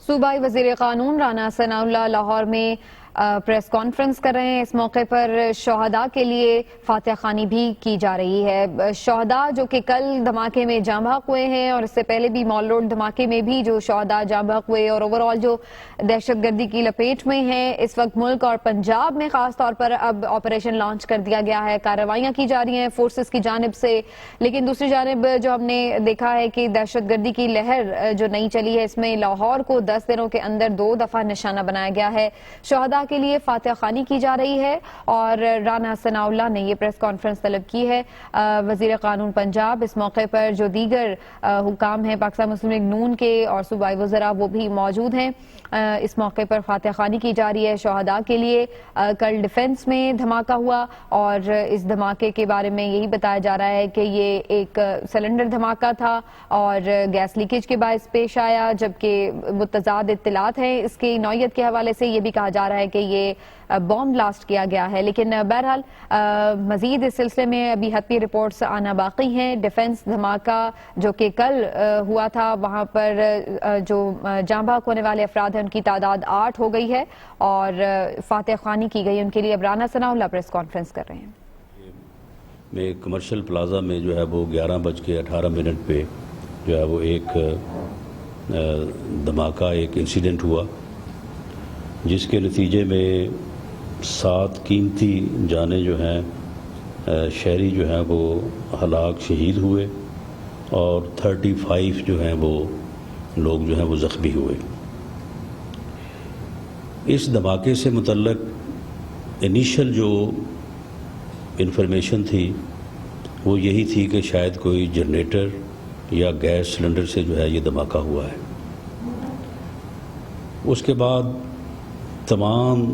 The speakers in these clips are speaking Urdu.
صوبائی وزیر قانون رانا ثناء اللہ لاہور میں پریس کانفرنس کر رہے ہیں۔ اس موقع پر شہداء کے لیے فاتحہ خوانی بھی کی جا رہی ہے۔ شہداء جو کہ کل دھماکے میں جاں بحق ہوئے ہیں اور اس سے پہلے بھی مال روڈ دھماکے میں بھی جو شہداء جاں بحق ہوئے اور اوورآل جو دہشت گردی کی لپیٹ میں ہیں، اس وقت ملک اور پنجاب میں خاص طور پر اب آپریشن لانچ کر دیا گیا ہے، کارروائیاں کی جا رہی ہیں فورسز کی جانب سے، لیکن دوسری جانب جو ہم نے دیکھا ہے کہ دہشت گردی کی لہر جو نئی چلی ہے، اس میں لاہور کو 10 دنوں کے اندر 2 دفعہ نشانہ بنایا گیا ہے۔ شہداء کے لیے فاتحہ خوانی کی جا رہی ہے اور رانا ثناء اللہ نے یہ پریس کانفرنس طلب کی ہے۔ وزیر قانون پنجاب اس موقع پر جو دیگر حکام ہیں پاکستان مسلم لیگ نون کے اور صوبائی وزراء وہ بھی موجود ہیں۔ اس موقع پر فاتحہ خوانی کی جا رہی ہے شہداء کے لیے۔ کل ڈیفنس میں دھماکہ ہوا اور اس دھماکے کے بارے میں یہی بتایا جا رہا ہے کہ یہ ایک سلنڈر دھماکہ تھا اور گیس لیکیج کے باعث پیش آیا، جبکہ متضاد اطلاعات ہیں اس کی نوعیت کے حوالے سے یہ بھی کہا جا رہا ہے کہ یہ بوم بلاسٹ کیا گیا ہے، لیکن بہرحال مزید اس سلسلے میں ابھی حتمی رپورٹس آنا باقی ہیں۔ ڈیفنس دھماکہ جو کہ کل ہوا تھا، وہاں پر جو جاں بحق ہونے والے افراد ہیں ان کی تعداد 8 ہو گئی ہے اور فاتحہ خوانی کی گئی ان کے لیے۔ اب رانا ثناء اللہ پریس کانفرنس کر رہے ہیں۔ میں کمرشل پلازا میں جو ہے وہ 11:18 پہ جو ہے وہ ایک دھماکہ ایک انسیڈنٹ ہوا، جس کے نتیجے میں 7 قیمتی جانیں جو ہیں شہری جو ہیں وہ ہلاک شہید ہوئے اور 35 جو ہیں وہ لوگ جو ہیں وہ زخمی ہوئے۔ اس دھماکے سے متعلق انیشل جو انفارمیشن تھی وہ یہی تھی کہ شاید کوئی جنریٹر یا گیس سلنڈر سے جو ہے یہ دھماکہ ہوا ہے۔ اس کے بعد تمام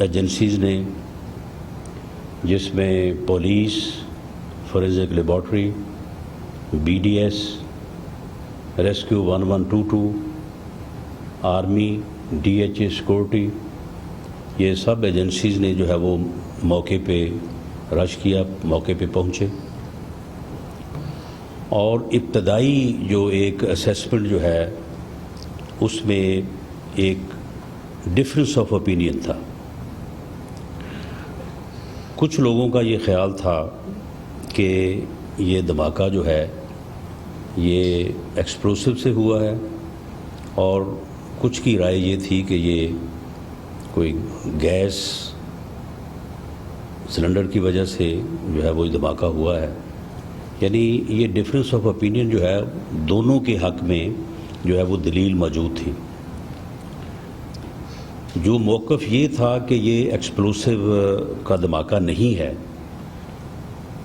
ایجنسیز نے، جس میں police, forensic laboratory, B D S, rescue 1122، army, D H A security, یہ سب ایجنسیز نے جو ہے وہ موقع پہ رش کیا، موقع پہ پہنچے اور ابتدائی جو ایک اسیسمنٹ جو ہے اس میں ایک ڈفرینس آف اوپینین تھا۔ کچھ لوگوں کا یہ خیال تھا کہ یہ دھماکہ جو ہے یہ ایکسپلوسو سے ہوا ہے اور کچھ کی رائے یہ تھی کہ یہ کوئی گیس سلنڈر کی وجہ سے جو ہے وہ دھماکہ ہوا ہے۔ یعنی یہ ڈفرینس آف اوپینین جو ہے دونوں کے حق میں جو ہے وہ دلیل موجود تھی۔ جو موقف یہ تھا کہ یہ ایکسپلوسو کا دھماکہ نہیں ہے،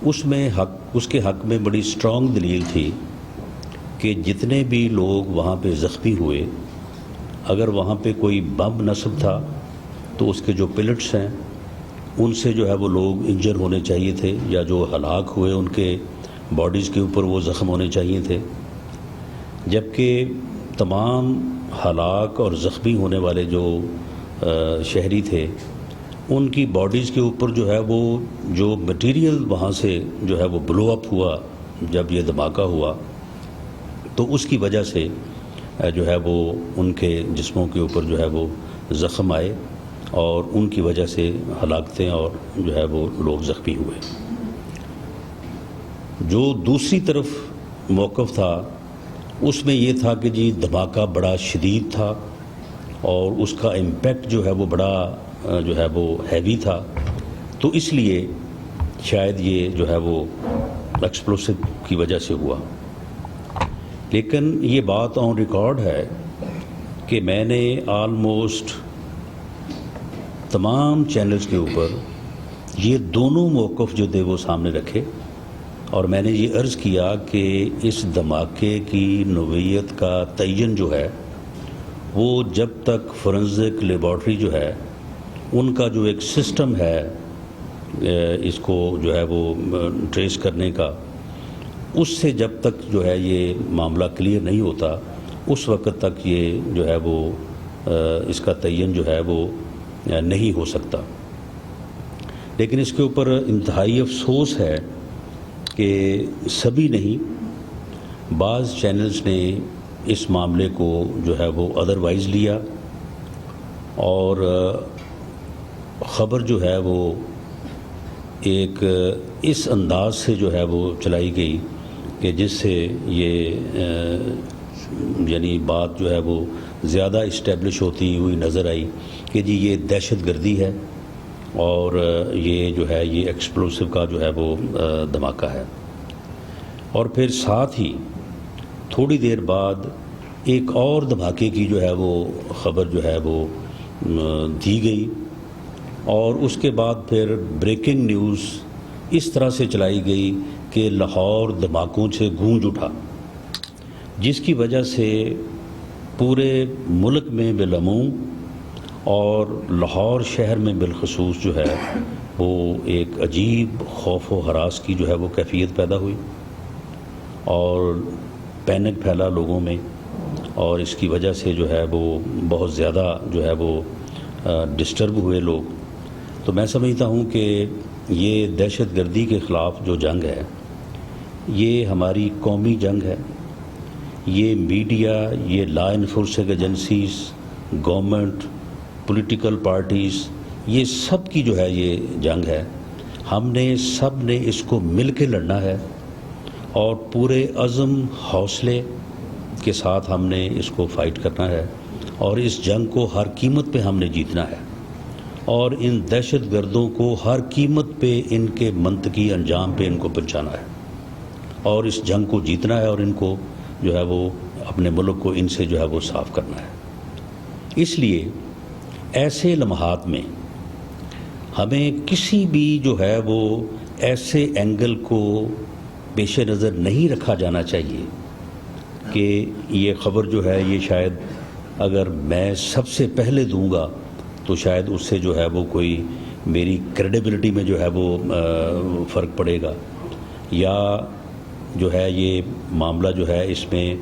اس کے حق میں بڑی اسٹرانگ دلیل تھی کہ جتنے بھی لوگ وہاں پہ زخمی ہوئے، اگر وہاں پہ کوئی بم نصب تھا تو اس کے جو پلٹس ہیں ان سے جو ہے وہ لوگ انجر ہونے چاہیے تھے، یا جو ہلاک ہوئے ان کے باڈیز کے اوپر وہ زخم ہونے چاہیے تھے، جبکہ تمام ہلاک اور زخمی ہونے والے جو شہری تھے ان کی باڈیز کے اوپر جو ہے وہ جو مٹیریل وہاں سے جو ہے وہ بلو اپ ہوا جب یہ دھماکہ ہوا، تو اس کی وجہ سے جو ہے وہ ان کے جسموں کے اوپر جو ہے وہ زخم آئے اور ان کی وجہ سے ہلاکتیں اور جو ہے وہ لوگ زخمی ہوئے۔ جو دوسری طرف موقف تھا اس میں یہ تھا کہ جی دھماکہ بڑا شدید تھا اور اس کا امپیکٹ جو ہے وہ بڑا جو ہے وہ ہیوی تھا، تو اس لیے شاید یہ جو ہے وہ ایکسپلوسو کی وجہ سے ہوا۔ لیکن یہ بات آن ریکارڈ ہے کہ میں نے آلموسٹ تمام چینلز کے اوپر یہ دونوں موقف جو تھے وہ سامنے رکھے اور میں نے یہ عرض کیا کہ اس دھماکے کی نوعیت کا تعین جو ہے وہ جب تک فورینزک لیبارٹری جو ہے ان کا جو ایک سسٹم ہے اس کو جو ہے وہ ٹریس کرنے کا، اس سے جب تک جو ہے یہ معاملہ کلیئر نہیں ہوتا اس وقت تک یہ جو ہے وہ اس کا تعین جو ہے وہ نہیں ہو سکتا۔ لیکن اس کے اوپر انتہائی افسوس ہے کہ سبھی نہیں، بعض چینلز نے اس معاملے کو جو ہے وہ ادروائز لیا اور خبر جو ہے وہ ایک اس انداز سے جو ہے وہ چلائی گئی کہ جس سے یہ یعنی بات جو ہے وہ زیادہ اسٹیبلش ہوتی ہوئی نظر آئی کہ جی یہ دہشت گردی ہے اور یہ جو ہے یہ ایکسپلوسو کا جو ہے وہ دھماکہ ہے. اور پھر ساتھ ہی تھوڑی دیر بعد ایک اور دھماکے کی جو ہے وہ خبر جو ہے وہ دی گئی اور اس کے بعد پھر بریکنگ نیوز اس طرح سے چلائی گئی کہ لاہور دھماکوں سے گونج اٹھا، جس کی وجہ سے پورے ملک میں بالعموم اور لاہور شہر میں بالخصوص جو ہے وہ ایک عجیب خوف و ہراس کی جو ہے وہ کیفیت پیدا ہوئی اور پینک پھیلا لوگوں میں، اور اس کی وجہ سے جو ہے وہ بہت زیادہ جو ہے وہ ڈسٹرب ہوئے لوگ. تو میں سمجھتا ہوں کہ یہ دہشت گردی کے خلاف جو جنگ ہے یہ ہماری قومی جنگ ہے. یہ میڈیا، یہ law enforcing agencies, government, political parties, یہ سب کی جو ہے یہ جنگ ہے. ہم نے سب نے اس کو مل کے لڑنا ہے اور پورے عزم حوصلے کے ساتھ ہم نے اس کو فائٹ کرنا ہے اور اس جنگ کو ہر قیمت پہ ہم نے جیتنا ہے اور ان دہشت گردوں کو ہر قیمت پہ ان کے منطقی انجام پہ ان کو پہنچانا ہے اور اس جنگ کو جیتنا ہے اور ان کو جو ہے وہ اپنے ملک کو ان سے جو ہے وہ صاف کرنا ہے. اس لیے ایسے لمحات میں ہمیں کسی بھی جو ہے وہ ایسے اینگل کو پیش نظر نہیں رکھا جانا چاہیے کہ یہ خبر جو ہے یہ شاید اگر میں سب سے پہلے دوں گا تو شاید اس سے جو ہے وہ کوئی میری کریڈیبلٹی میں جو ہے وہ فرق پڑے گا، یا جو ہے یہ معاملہ جو ہے اس میں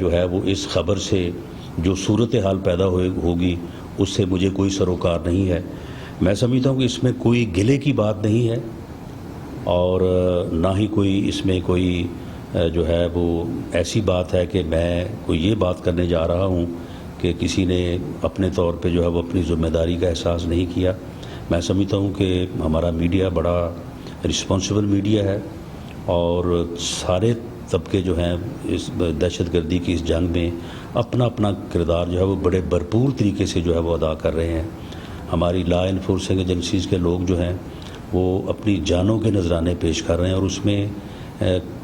جو ہے وہ اس خبر سے جو صورتحال پیدا ہوگی اس سے مجھے کوئی سروکار نہیں ہے. میں سمجھتا ہوں کہ اس میں کوئی گلے کی بات نہیں ہے اور نہ ہی کوئی اس میں کوئی جو ہے وہ ایسی بات ہے کہ میں کوئی یہ بات کرنے جا رہا ہوں کہ کسی نے اپنے طور پہ جو ہے وہ اپنی ذمہ داری کا احساس نہیں کیا. میں سمجھتا ہوں کہ ہمارا میڈیا بڑا رسپانسبل میڈیا ہے اور سارے طبقے جو ہیں اس دہشت گردی کی اس جنگ میں اپنا اپنا کردار جو ہے وہ بڑے بھرپور طریقے سے جو ہے وہ ادا کر رہے ہیں. ہماری لا انفورسنگ ایجنسیز کے لوگ جو ہیں وہ اپنی جانوں کے نذرانے پیش کر رہے ہیں اور اس میں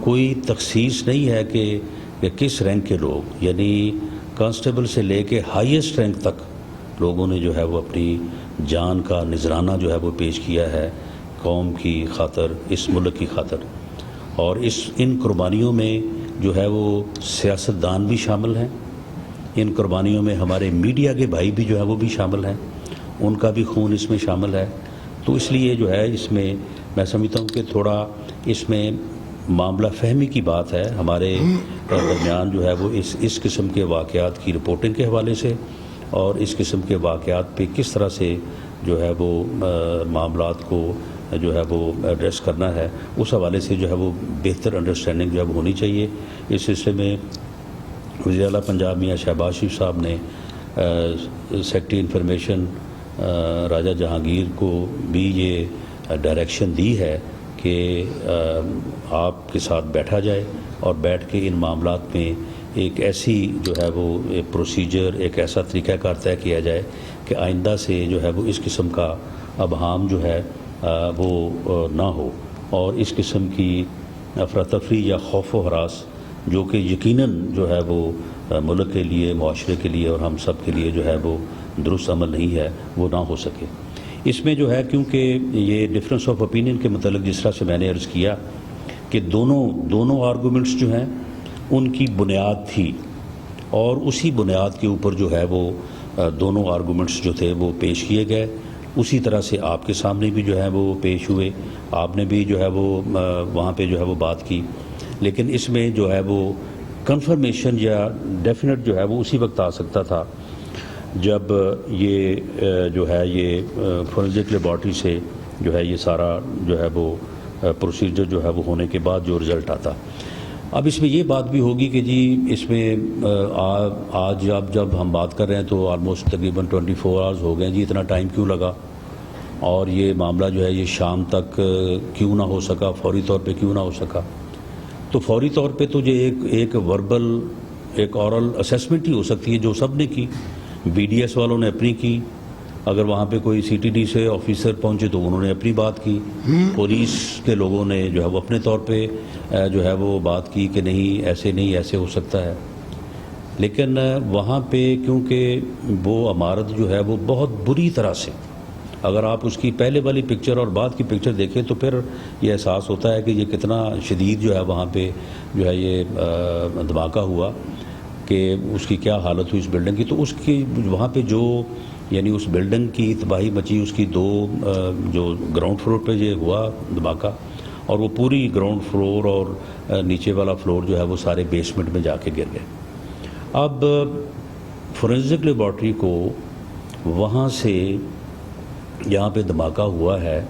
کوئی تخصیص نہیں ہے کہ کس رینک کے لوگ، یعنی کانسٹیبل سے لے کے ہائیسٹ رینک تک لوگوں نے جو ہے وہ اپنی جان کا نذرانہ جو ہے وہ پیش کیا ہے قوم کی خاطر، اس ملک کی خاطر. اور ان قربانیوں میں جو ہے وہ سیاستدان بھی شامل ہیں، ان قربانیوں میں ہمارے میڈیا کے بھائی بھی جو ہے وہ بھی شامل ہیں، ان کا بھی خون اس میں شامل ہے. تو اس لیے جو ہے اس میں میں سمجھتا ہوں کہ تھوڑا اس میں معاملہ فہمی کی بات ہے ہمارے درمیان جو ہے وہ اس قسم کے واقعات کی رپورٹنگ کے حوالے سے اور اس قسم کے واقعات پہ کس طرح سے جو ہے وہ معاملات کو جو ہے وہ ایڈریس کرنا ہے، اس حوالے سے جو ہے وہ بہتر انڈرسٹینڈنگ جو ہے وہ ہونی چاہیے. اس سلسلے میں وزیر اعلیٰ پنجاب میاں شہباز شریف صاحب نے سیکرٹری انفارمیشن راجہ جہانگیر کو بھی یہ ڈائریکشن دی ہے کہ آپ کے ساتھ بیٹھا جائے اور بیٹھ کے ان معاملات میں ایک ایسی جو ہے وہ پروسیجر، ایک ایسا طریقہ کار طے کیا جائے کہ آئندہ سے جو ہے وہ اس قسم کا ابہام جو ہے وہ نہ ہو اور اس قسم کی افراتفری یا خوف و ہراس جو کہ یقیناً جو ہے وہ ملک کے لیے، معاشرے کے لیے اور ہم سب کے لیے جو ہے وہ درست عمل نہیں ہے، وہ نہ ہو سکے. اس میں جو ہے کیونکہ یہ ڈفرینس آف اوپینین کے متعلق جس طرح سے میں نے عرض کیا کہ دونوں آرگومنٹس جو ہیں ان کی بنیاد تھی اور اسی بنیاد کے اوپر جو ہے وہ دونوں آرگومنٹس جو تھے وہ پیش کیے گئے. اسی طرح سے آپ کے سامنے بھی جو ہے وہ پیش ہوئے، آپ نے بھی جو ہے وہ وہاں پہ جو ہے وہ بات کی. لیکن اس میں جو ہے وہ کنفرمیشن یا ڈیفینٹ جو ہے وہ اسی وقت آ سکتا تھا جب یہ جو ہے یہ فورنزک لیبارٹری سے جو ہے یہ سارا جو ہے وہ پروسیجر جو ہے وہ ہونے کے بعد جو رزلٹ آتا. اب اس میں یہ بات بھی ہوگی کہ جی اس میں آج جب ہم بات کر رہے ہیں تو آلموسٹ تقریباً 24 آورز ہو گئے ہیں جی، اتنا ٹائم کیوں لگا اور یہ معاملہ جو ہے یہ شام تک کیوں نہ ہو سکا، فوری طور پہ کیوں نہ ہو سکا؟ تو فوری طور پہ تو یہ ایک وربل ایک اورل اسیسمنٹ ہی ہو سکتی ہے جو سب نے کی، بی ڈی ایس والوں نے اپنی کی، اگر وہاں پہ کوئی سی ٹی ڈی سے آفیسر پہنچے تو انہوں نے اپنی بات کی، پولیس کے لوگوں نے جو ہے وہ اپنے طور پہ جو ہے وہ بات کی کہ نہیں ایسے ہو سکتا ہے۔ لیکن وہاں پہ کیونکہ وہ عمارت جو ہے وہ بہت بری طرح سے، اگر آپ اس کی پہلے والی پکچر اور بعد کی پکچر دیکھیں تو پھر یہ احساس ہوتا ہے کہ یہ کتنا شدید جو ہے وہاں پہ جو ہے یہ دھماکہ ہوا کہ اس کی کیا حالت ہوئی اس بلڈنگ کی۔ تو اس کی وہاں پہ جو یعنی اس بلڈنگ کی تباہی مچی، اس کی جو گراؤنڈ فلور پہ یہ ہوا دھماکہ، اور وہ پوری گراؤنڈ فلور اور نیچے والا فلور جو ہے وہ سارے بیسمنٹ میں جا کے گر گئے۔ اب فورینزک لیبارٹری کو وہاں سے جہاں پہ دھماکہ ہوا ہے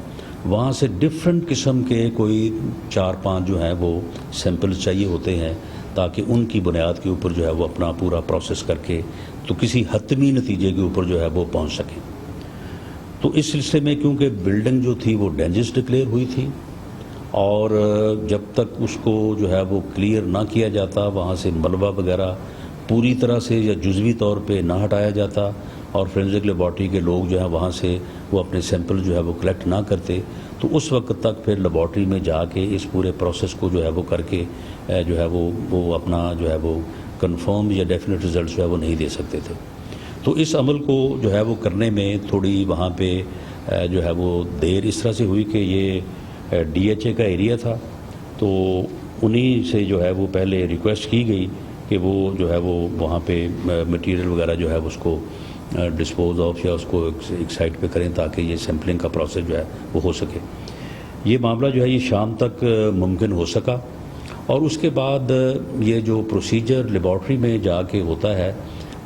وہاں سے ڈفرینٹ قسم کے کوئی 4-5 جو ہیں وہ سیمپلز چاہیے ہوتے ہیں تاکہ ان کی بنیاد کے اوپر جو ہے وہ اپنا پورا پروسیس کر کے تو کسی حتمی نتیجے کے اوپر جو ہے وہ پہنچ سکیں۔ تو اس سلسلے میں کیونکہ بلڈنگ جو تھی وہ ڈینجرس ڈکلیئر ہوئی تھی، اور جب تک اس کو جو ہے وہ کلیئر نہ کیا جاتا، وہاں سے ملبہ وغیرہ پوری طرح سے یا جزوی طور پہ نہ ہٹایا جاتا اور فورینزک لیبارٹری کے لوگ جو ہیں وہاں سے وہ اپنے سیمپل جو ہے وہ کلیکٹ نہ کرتے، تو اس وقت تک پھر لیبارٹری میں جا کے اس پورے پروسیس کو جو ہے وہ کر کے جو ہے وہ اپنا جو ہے وہ کنفرم یا ڈیفینیٹ رزلٹس جو ہے وہ نہیں دے سکتے تھے۔ تو اس عمل کو جو ہے وہ کرنے میں تھوڑی وہاں پہ جو ہے وہ دیر اس طرح سے ہوئی کہ یہ ڈی ایچ اے کا ایریا تھا، تو انہی سے جو ہے وہ پہلے ریکویسٹ کی گئی کہ وہ جو ہے وہ وہاں پہ مٹیریل وغیرہ جو ہے اس کو ڈسپوز آف یا اس کو ایک سائٹ پہ کریں تاکہ یہ سیمپلنگ کا پروسیس جو ہے وہ ہو سکے۔ یہ معاملہ جو ہے یہ شام تک ممکن ہو سکا، اور اس کے بعد یہ جو پروسیجر لیبارٹری میں جا کے ہوتا ہے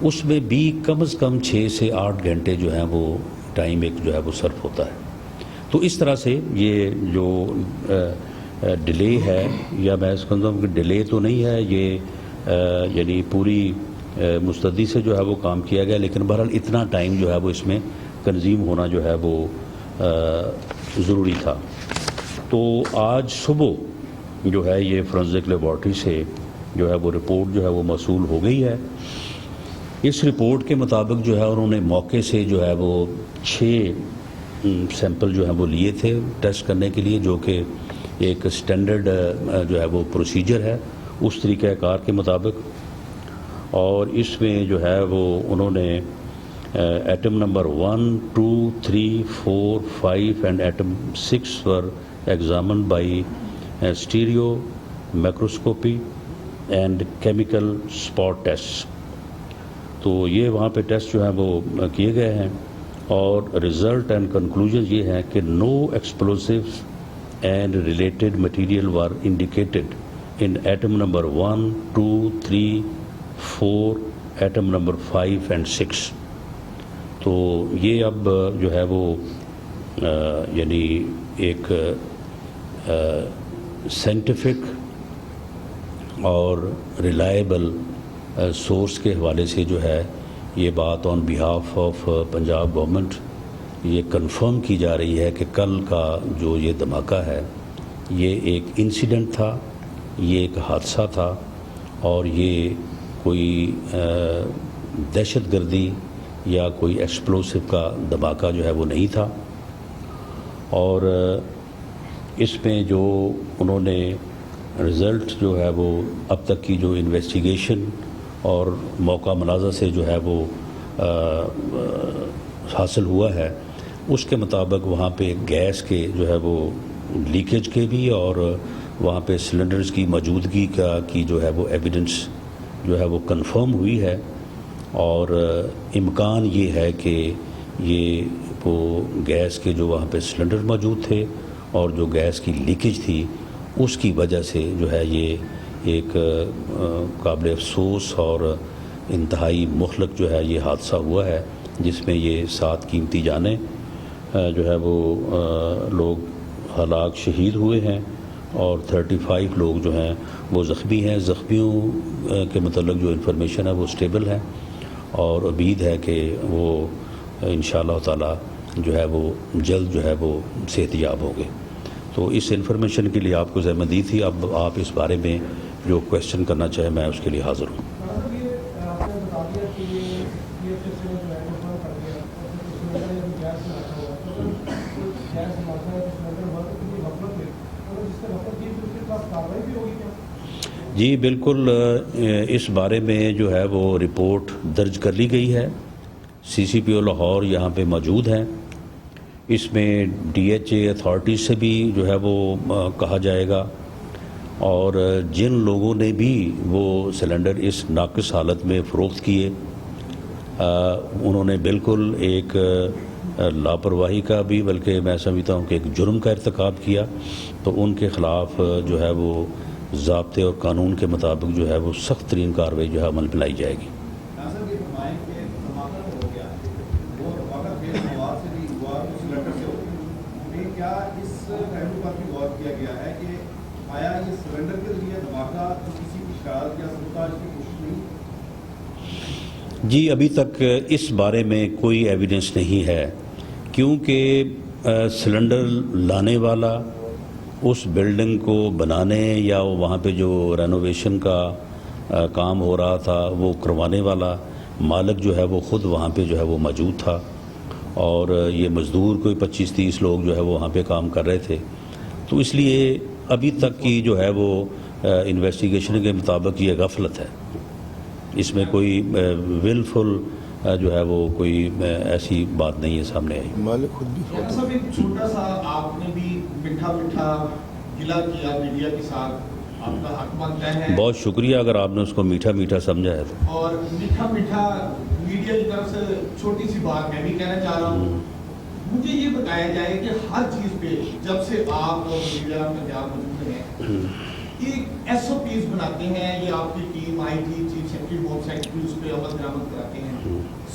اس میں بھی کم از کم 6 سے 8 گھنٹے جو ہیں وہ ٹائم ایک جو ہے وہ صرف ہوتا ہے۔ تو اس طرح سے یہ جو ڈیلے ہے، یا میں اس کو کہ ڈیلے تو نہیں ہے، یہ یعنی پوری مستعدی سے جو ہے وہ کام کیا گیا، لیکن بہرحال اتنا ٹائم جو ہے وہ اس میں کنزیوم ہونا جو ہے وہ ضروری تھا۔ تو آج صبح جو ہے یہ فورینزک لیبارٹری سے جو ہے وہ رپورٹ جو ہے وہ موصول ہو گئی ہے۔ اس رپورٹ کے مطابق جو ہے انہوں نے موقع سے جو ہے وہ 6 سیمپل جو ہیں وہ لیے تھے ٹیسٹ کرنے کے لیے، جو کہ ایک سٹینڈرڈ جو ہے وہ پروسیجر ہے اس طریقہ کار کے مطابق، اور اس میں جو ہے وہ انہوں نے atom number 1, 2, 3, 4, 5 and atom 6 were examined by stereo microscopy and chemical spot test. تو یہ وہاں پہ ٹیسٹ جو ہیں وہ کیے گئے ہیں، اور رزلٹ اینڈ کنکلوژن یہ ہیں کہ no explosives and related material were indicated in item number 1, 2, 3, 4 item number 5 and 6۔ تو یہ اب جو ہے وہ یعنی ایک سائنٹیفک اور ریلائبل سورس کے حوالے سے جو ہے یہ بات آن بیہاف آف پنجاب گورنمنٹ یہ کنفرم کی جا رہی ہے کہ کل کا جو یہ دھماکہ ہے یہ ایک انسیڈنٹ تھا، یہ ایک حادثہ تھا، اور یہ کوئی دہشت گردی یا کوئی ایکسپلوسو کا دھماکہ جو ہے وہ نہیں تھا۔ اور اس میں جو انہوں نے رزلٹ جو ہے وہ اب تک کی جو انویسٹیگیشن اور موقع ملاحظہ سے جو ہے وہ حاصل ہوا ہے اس کے مطابق وہاں پہ گیس کے جو ہے وہ لیکیج کے بھی اور وہاں پہ سلنڈرز کی موجودگی کی جو ہے وہ ایویڈنس جو ہے وہ کنفرم ہوئی ہے، اور امکان یہ ہے کہ یہ وہ گیس کے جو وہاں پہ سلنڈر موجود تھے اور جو گیس کی لیکیج تھی اس کی وجہ سے جو ہے یہ ایک قابل افسوس اور انتہائی مہلک جو ہے یہ حادثہ ہوا ہے، جس میں یہ 7 قیمتی جانیں جو ہے وہ لوگ ہلاک شہید ہوئے ہیں، اور 35 لوگ جو ہیں وہ زخمی ہیں. زخمیوں کے متعلق جو انفارمیشن ہے وہ اسٹیبل ہے اور امید ہے کہ وہ انشاءاللہ تعالی جو ہے وہ جلد جو ہے وہ صحت یاب ہوں گے. تو اس انفارمیشن کے لیے آپ کو زحمت دی تھی. اب آپ اس بارے میں جو کویشچن کرنا چاہیں میں اس کے لیے حاضر ہوں. جی بالکل، اس بارے میں جو ہے وہ رپورٹ درج کر لی گئی ہے. سی سی پی او لاہور یہاں پہ موجود ہیں. اس میں ڈی ایچ اے اتھارٹی سے بھی جو ہے وہ کہا جائے گا، اور جن لوگوں نے بھی وہ سلنڈر اس ناقص حالت میں فروخت کیے انہوں نے بالکل ایک لاپرواہی کا بھی، بلکہ میں سمجھتا ہوں کہ ایک جرم کا ارتکاب کیا. تو ان کے خلاف جو ہے وہ ضابطے اور قانون کے مطابق جو ہے وہ سخت ترین کارروائی جو ہے عمل میں لائی جائے گی. کیا اس پہلو پر بھی غور کیا گیا ہے کہ آیا یہ سرنڈر کے ذریعے دھماکہ کسی کی شرارت یا سبوتاژ کی کوشش نہیں؟ جی ابھی تک اس بارے میں کوئی ایویڈنس نہیں ہے، کیونکہ سلنڈر لانے والا، اس بلڈنگ کو بنانے یا وہاں پہ جو رینوویشن کا کام ہو رہا تھا وہ کروانے والا مالک جو ہے وہ خود وہاں پہ جو ہے وہ موجود تھا، اور یہ مزدور کوئی 25-30 لوگ جو ہے وہ وہاں پہ کام کر رہے تھے. تو اس لیے ابھی تک کی جو ہے وہ انویسٹیگیشن کے مطابق یہ غفلت ہے. اس میں کوئی ولفل جو ہے وہ کوئی ایسی بات نہیں ہے سامنے آئی. مالک خود بھی صاحب ایک چھوٹا سا آپ نے بھی میٹھا گلا کیا میڈیا کے ساتھ، آپ کا حق بنتا ہے. بہت شکریہ اگر آپ نے اس کو میٹھا میٹھا سمجھا ہے تو. اور میٹھا میڈیا کی طرف سے چھوٹی سی بات میں بھی کہنا چاہ رہا ہوں. مجھے یہ بتایا جائے کہ ہر چیز پہ جب سے آپ میڈیا پنجاب موجود ہیں ایک ایس او پیز بناتے ہیں، یہ آپ کی ٹیم آئی تھی، چیف سیکرٹری بہت سیکرٹری اس پہ عمل درآمد کراتے ہیں.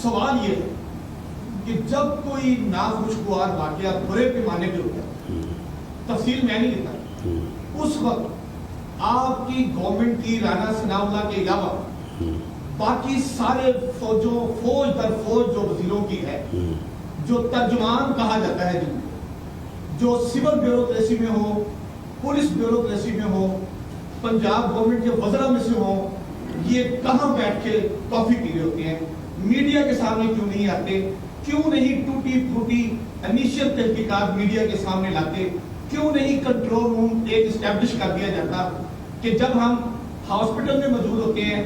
سوال یہ ہے کہ جب کوئی ناخوشگوار واقعہ بڑے پیمانے پہ ہوتا ہے، تفصیل میں نہیں دیتا، اس وقت آپ کی گورنمنٹ کی رانا ثناء اللہ کے علاوہ باقی سارے فوج در فوج جو وزیروں کی ہے، جو ترجمان کہا جاتا ہے، جو سول بیوروکریسی میں ہو، پولیس بیوروکریسی میں ہو، پنجاب گورنمنٹ کے وزراء میں سے ہوں، یہ کہاں بیٹھ کے کافی پی رہے ہوتے ہیں؟ میڈیا کے سامنے کیوں نہیں آتے؟ کیوں نہیں ٹوٹی پھوٹی انیشیل تحقیقات میڈیا کے سامنے لاتے؟ کیوں نہیں کنٹرول روم ایک اسٹیبلش کر دیا جاتا کہ جب ہم ہاسپٹل میں موجود ہوتے ہیں،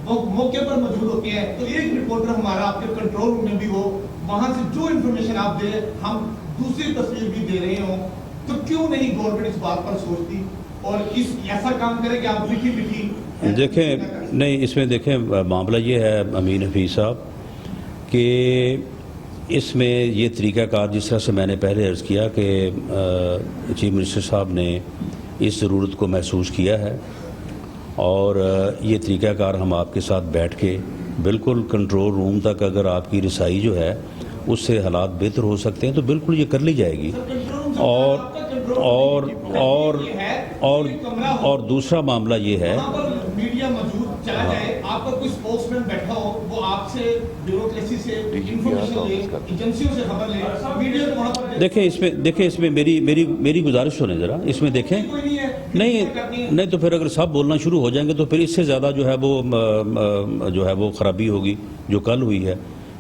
موقع پر موجود ہوتے ہیں، تو ایک رپورٹر ہمارا آپ کے کنٹرول روم میں بھی ہو، وہاں سے جو انفارمیشن آپ دے ہم دوسری تصویر بھی دے رہے ہوں؟ تو کیوں نہیں گورنمنٹ اس بات پر سوچتی اور ایسا کام کرے کہ آپ لکھی دیکھیں؟ نہیں، اس میں دیکھیں معاملہ یہ ہے امین حفیظ صاحب کہ اس میں یہ طریقہ کار جس طرح سے میں نے پہلے عرض کیا کہ چیف منسٹر صاحب نے اس ضرورت کو محسوس کیا ہے، اور یہ طریقہ کار ہم آپ کے ساتھ بیٹھ کے بالکل کنٹرول روم تک اگر آپ کی رسائی جو ہے اس سے حالات بہتر ہو سکتے ہیں تو بالکل یہ کر لی جائے گی. اور دوسرا معاملہ یہ ہے میڈیا موجود چلا جائے، آپ کا کوئی اسپوکس مین بیٹھا ہو، وہ آپ سے بیوروکریسی سے انفارمیشن لے، ایجنسیوں سے خبر لے، میڈیا کو وہاں پر دیکھیں اس میں میری گزارش سنیں ذرا. اس میں دیکھیں نہیں تو پھر اگر سب بولنا شروع ہو جائیں گے تو پھر اس سے زیادہ جو ہے وہ خرابی ہوگی جو کل ہوئی ہے.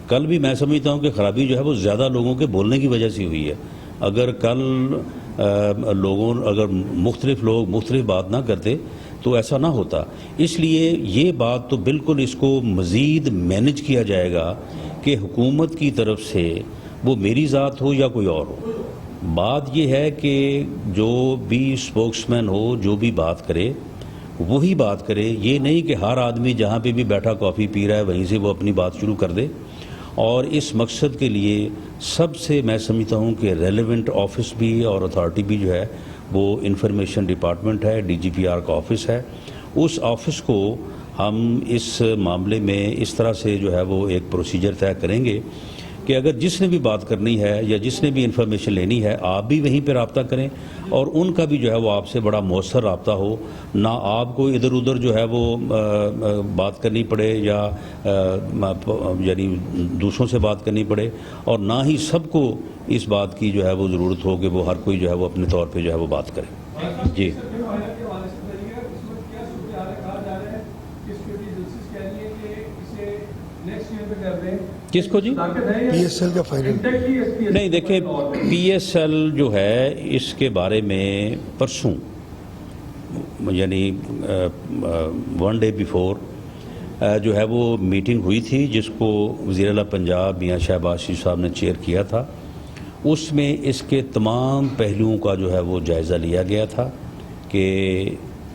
کل بھی میں سمجھتا ہوں کہ خرابی جو ہے وہ زیادہ لوگوں کے بولنے کی وجہ سے ہوئی ہے. اگر کل اگر مختلف لوگ مختلف بات نہ کرتے تو ایسا نہ ہوتا. اس لیے یہ بات تو بالکل اس کو مزید مینج کیا جائے گا کہ حکومت کی طرف سے وہ میری ذات ہو یا کوئی اور ہو. بات یہ ہے کہ جو بھی اسپوکس مین ہو، جو بھی بات کرے وہی بات کرے. یہ نہیں کہ ہر آدمی جہاں پہ بھی بیٹھا کافی پی رہا ہے وہیں سے وہ اپنی بات شروع کر دے. اور اس مقصد کے لیے سب سے میں سمجھتا ہوں کہ ریلیونٹ آفس بھی اور اتھارٹی بھی جو ہے وہ انفارمیشن ڈپارٹمنٹ ہے، ڈی جی پی آر کا آفس ہے. اس آفس کو ہم اس معاملے میں اس طرح سے جو ہے وہ ایک پروسیجر طے کریں گے کہ اگر جس نے بھی بات کرنی ہے یا جس نے بھی انفارمیشن لینی ہے آپ بھی وہیں پہ رابطہ کریں اور ان کا بھی جو ہے وہ آپ سے بڑا مؤثر رابطہ ہو، نہ آپ کو ادھر ادھر جو ہے وہ بات کرنی پڑے یا یعنی دوسروں سے بات کرنی پڑے، اور نہ ہی سب کو اس بات کی جو ہے وہ ضرورت ہو کہ وہ ہر کوئی جو ہے وہ اپنے طور پہ جو ہے وہ بات کرے۔ جی کس کو جی؟ پی ایس ایل کا فائنل نہیں دیکھیں، پی ایس ایل جو ہے اس کے بارے میں پرسوں یعنی 1 ڈے بیفور جو ہے وہ میٹنگ ہوئی تھی جس کو وزیر اعلیٰ پنجاب میاں شہباز شریف صاحب نے چیئر کیا تھا۔ اس میں اس کے تمام پہلوؤں کا جو ہے وہ جائزہ لیا گیا تھا کہ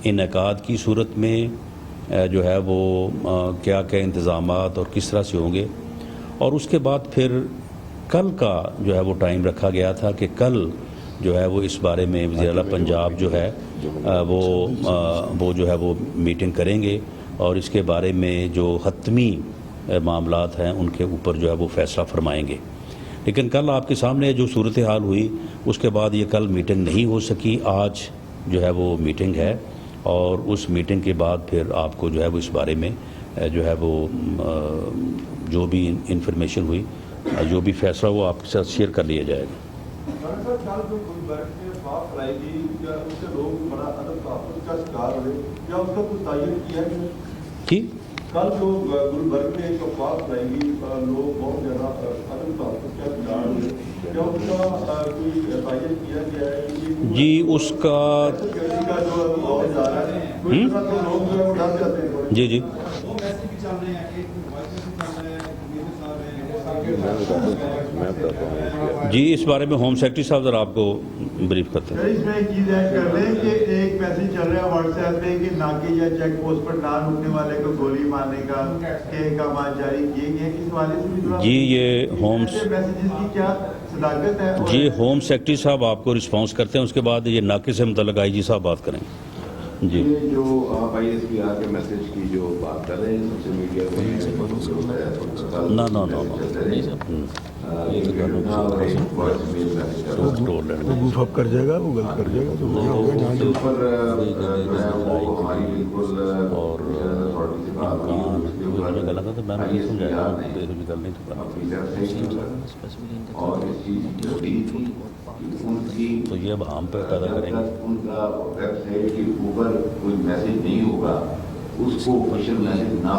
انعقاد کی صورت میں جو ہے وہ کیا کیا انتظامات اور کس طرح سے ہوں گے، اور اس کے بعد پھر کل کا جو ہے وہ ٹائم رکھا گیا تھا کہ کل جو ہے وہ اس بارے میں وزیر اعلیٰ پنجاب جو ہے وہ جو ہے وہ میٹنگ کریں گے اور اس کے بارے میں جو حتمی معاملات ہیں ان کے اوپر جو ہے وہ فیصلہ فرمائیں گے۔ لیکن کل آپ کے سامنے جو صورتحال ہوئی اس کے بعد یہ کل میٹنگ نہیں ہو سکی، آج جو ہے وہ میٹنگ ہے اور اس میٹنگ کے بعد پھر آپ کو جو ہے وہ اس بارے میں جو ہے وہ جو بھی انفارمیشن ہوئی، جو بھی فیصلہ وہ آپ کے ساتھ شیئر کر لیا جائے گا۔ جی کل جو گلبرگ میں ایک افواہ پھیلائی گئی، لوگ بہت زیادہ عدم تحفظ کا شکار ہوئے، کیا اس کا کوئی تعین کیا گیا ہے؟ جی اس کا جو لوگ جا رہے ہیں کوئی طرح کے لوگ جو ہے وہ ڈر جاتے ہیں۔ جی جی وہ میسج بھی چل رہے ہیں، ایک وائس میسج چل رہا ہے، جی اس بارے میں ہوم سیکرٹری صاحب ذرا آپ کو بریف کرتے ہیں۔ اس میں ایک چیز ایڈ کر لیں کہ ایک میسج چل رہا ہے واٹس ایپ پہ کہ ناکے یا چیک پوسٹ پر نہ رکنے والے کو گولی مارنے کا احکامات جاری کیے گئے، اس حوالے سے بھی تھوڑا جی یہ میسیجز کی کیا صداقت ہے؟ جی ہوم سیکرٹری صاحب آپ کو رسپانس کرتے ہیں، اس کے بعد یہ ناکے سے متعلق آئی جی صاحب بات کریں گے۔ جی یہ جو آپ آئی ایس پی آر کے میسج کی جو بات کر رہے ہیں سوشل میڈیا وہ گوف اپ کر جائے گا، وہ غلط کر جائے گا تو ہماری بالکل اور غلط ہے تو میں نے سمجھایا گل نہیں اور اس چیز جو تو یہ اب ہم پہ پیدا کریں گے۔ ان کا ویب سائٹ کے اوپر کوئی میسج نہیں ہوگا، اس کو آفیشیل میسج نہ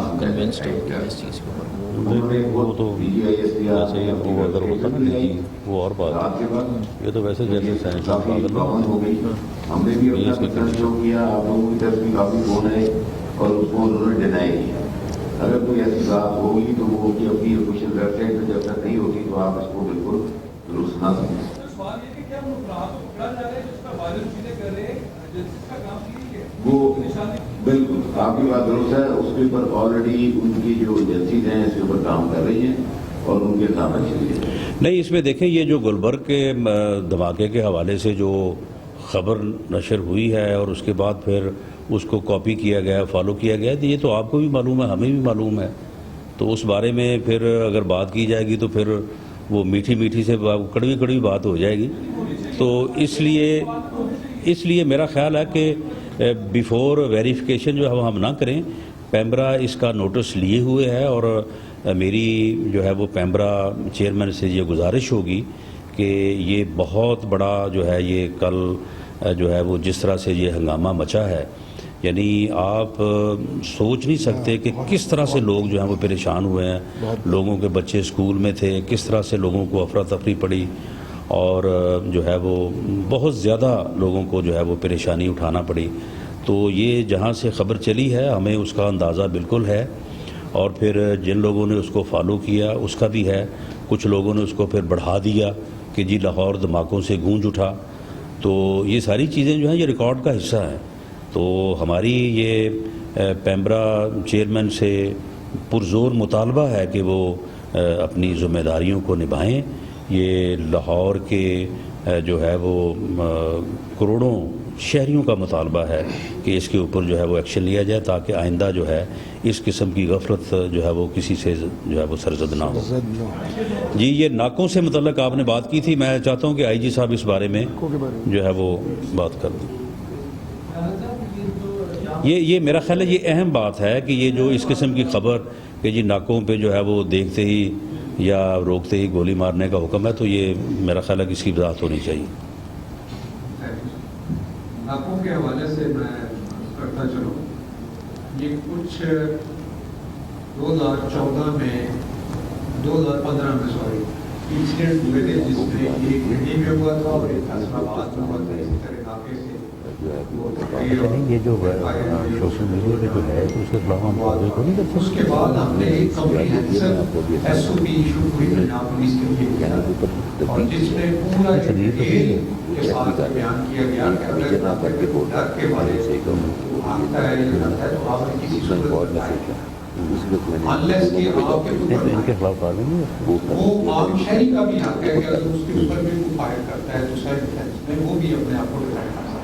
وہ تو ویسے ہی وہ اگر ہوتا نا جی وہ اور بات ہے، یہ تو ویسے جیسے سائنس ہو گئی۔ ہم نے بھی اپنا کنسرن شو کیا، آپ لوگوں کی طرف بھی کافی فون ہے اور اس کو انہوں نے ڈینائی کیا۔ اگر کوئی ایسی بات ہوگی تو وہ کہ اپنی آفیشیل ویب سائٹ پہ جب تک نہیں ہوگی تو آپ اس کو بالکل درست نہ سمجھیں۔ وہ بالکل آپ کی بات درست ہے، اس کے اوپر آلریڈی ان کی جو ایجنسیز ہیں اس کے اوپر کام کر رہی ہیں اور ان کے سامنے چلی ہے۔ نہیں اس میں دیکھیں یہ جو گلبرگ کے دھماکے کے حوالے سے جو خبر نشر ہوئی ہے اور اس کے بعد پھر اس کو کاپی کیا گیا، فالو کیا گیا، تو یہ تو آپ کو بھی معلوم ہے، ہمیں بھی معلوم ہے، تو اس بارے میں پھر اگر بات کی جائے گی تو پھر وہ میٹھی میٹھی سے کڑوی کڑوی بات ہو جائے گی۔ تو اس لیے میرا خیال ہے کہ بیفور ویریفیکیشن جو ہے ہم نہ کریں۔ پیمبرا اس کا نوٹس لیے ہوئے ہے اور میری جو ہے وہ پیمبرا چیئرمین سے یہ گزارش ہوگی کہ یہ بہت بڑا جو ہے یہ کل جو ہے وہ جس طرح سے یہ ہنگامہ مچا ہے، یعنی آپ سوچ نہیں سکتے کہ کس طرح سے لوگ جو ہیں وہ پریشان ہوئے ہیں، لوگوں کے بچے اسکول میں تھے، کس طرح سے لوگوں کو افراتفری پڑی اور جو ہے وہ بہت زیادہ لوگوں کو جو ہے وہ پریشانی اٹھانا پڑی۔ تو یہ جہاں سے خبر چلی ہے ہمیں اس کا اندازہ بالکل ہے، اور پھر جن لوگوں نے اس کو فالو کیا اس کا بھی ہے، کچھ لوگوں نے اس کو پھر بڑھا دیا کہ جی لاہور دھماکوں سے گونج اٹھا، تو یہ ساری چیزیں جو ہیں یہ ریکارڈ کا حصہ ہیں۔ تو ہماری یہ پیمبرا چیئرمین سے پرزور مطالبہ ہے کہ وہ اپنی ذمہ داریوں کو نبھائیں۔ یہ لاہور کے جو ہے وہ کروڑوں شہریوں کا مطالبہ ہے کہ اس کے اوپر جو ہے وہ ایکشن لیا جائے تاکہ آئندہ جو ہے اس قسم کی غفلت جو ہے وہ کسی سے جو ہے وہ سرزد نہ ہو. جی یہ ناکوں سے متعلق آپ نے بات کی تھی, میں چاہتا ہوں کہ آئی جی صاحب اس بارے میں جو ہے وہ بات کر دیں. یہ میرا خیال ہے یہ اہم بات ہے کہ یہ جو اس قسم کی خبر کہ جی ناکوں پہ جو ہے وہ دیکھتے ہی یا روکتے ہی گولی مارنے کا حکم ہے, تو یہ میرا خیال ہے کہ اس کی وضاحت ہونی چاہیے. ناکوں کے حوالے سے میں کرتا چلوں, یہ کچھ 2014 میں 2015 میں انسیڈنٹ ہوئے تھے جس میں ایک گھنٹی میں ہوا تھا اور ایک اسلام آباد میں ہوا تھا. اسی طرح ناکے سے یہ جو سوشل میڈیا پہ جو ہے اس کے خلاف ہم کو نہیں کرتے. اس کے بعد ہم نے ایک کمپریہنسو ایس او پی ایشو ہوئی پنجاب پولیس کے لیے, اور جس میں پورا ڈیٹیل کے ساتھ بیان کیا گیا کہ اگر ناکے کے ڈر کے بارے سے آنکھتا ہے یا کرتا ہے تو آپ کسی صورت میں انلیس کہ آپ کے اوپر وہ عام شہری کا بھی حق ہے کہ اگر اس کے اوپر بھی وہ فائر کرتا ہے تو سیلف ڈیفینس میں وہ بھی اپنے آپ کو ڈیفینڈ کر سکتا ہے.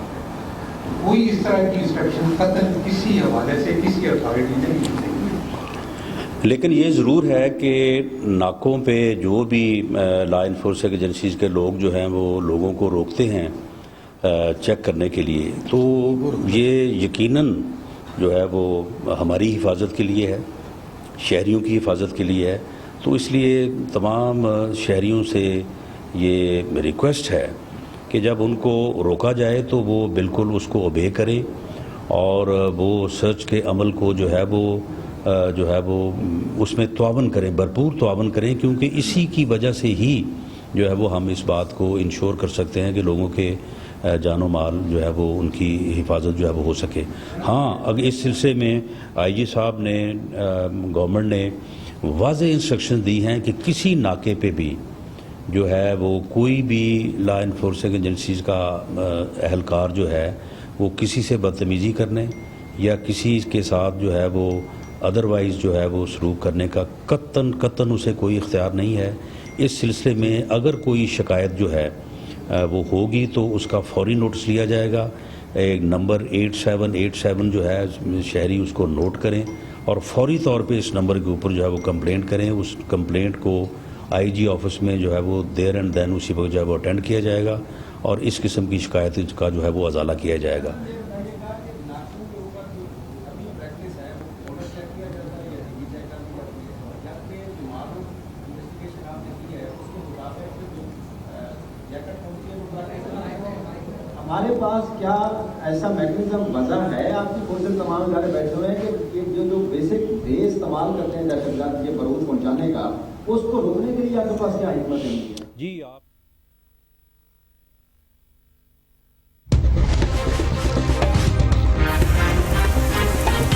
کوئی اس طرح کی انسٹرکشن قطعاً کسی حوالے سے کسی اتھارٹی نے نہیں دی. لیکن یہ ضرور ہے کہ ناکوں پہ جو بھی لا انفورسنگ ایجنسیز کے لوگ جو ہیں وہ لوگوں کو روکتے ہیں چیک کرنے کے لیے, تو یہ یقیناً جو ہے وہ ہماری حفاظت کے لیے ہے, شہریوں کی حفاظت کے لیے ہے. تو اس لیے تمام شہریوں سے یہ ریکویسٹ ہے کہ جب ان کو روکا جائے تو وہ بالکل اس کو اوبے کریں اور وہ سرچ کے عمل کو جو ہے وہ اس میں تعاون کریں, بھرپور تعاون کریں, کیونکہ اسی کی وجہ سے ہی جو ہے وہ ہم اس بات کو انشور کر سکتے ہیں کہ لوگوں کے جان و مال جو ہے وہ ان کی حفاظت جو ہے وہ ہو سکے. ہاں اگر اس سلسلے میں آئی جی صاحب نے گورنمنٹ نے واضح انسٹرکشن دی ہیں کہ کسی ناکے پہ بھی جو ہے وہ کوئی بھی لا انفورسنگ ایجنسیز کا اہلکار جو ہے وہ کسی سے بدتمیزی کرنے یا کسی کے ساتھ جو ہے وہ ادروائز جو ہے وہ سلوک کرنے کا قطعاً اسے کوئی اختیار نہیں ہے. اس سلسلے میں اگر کوئی شکایت جو ہے وہ ہوگی تو اس کا فوری نوٹس لیا جائے گا. ایک نمبر 8787 جو ہے شہری اس کو نوٹ کریں اور فوری طور پہ اس نمبر کے اوپر جو ہے وہ کمپلینٹ کریں. اس کمپلینٹ کو آئی جی آفس میں جو ہے وہ دیر اینڈ دین اسی وقت جو ہے وہ اٹینڈ کیا جائے گا اور اس قسم کی شکایت کا جو ہے وہ ازالہ کیا جائے گا. ہمارے پاس کیا ایسا میکنزم وضع ہے, آپ کی فورس تمام ادارے بیٹھے ہوئے ہیں کہ جو بیسک وے استعمال کرتے ہیں دہشت گرد کے بروز پہنچانے کا, اس کو روکنے کے لیے آپ کے پاس کیا حکمت ہے؟ جی آپ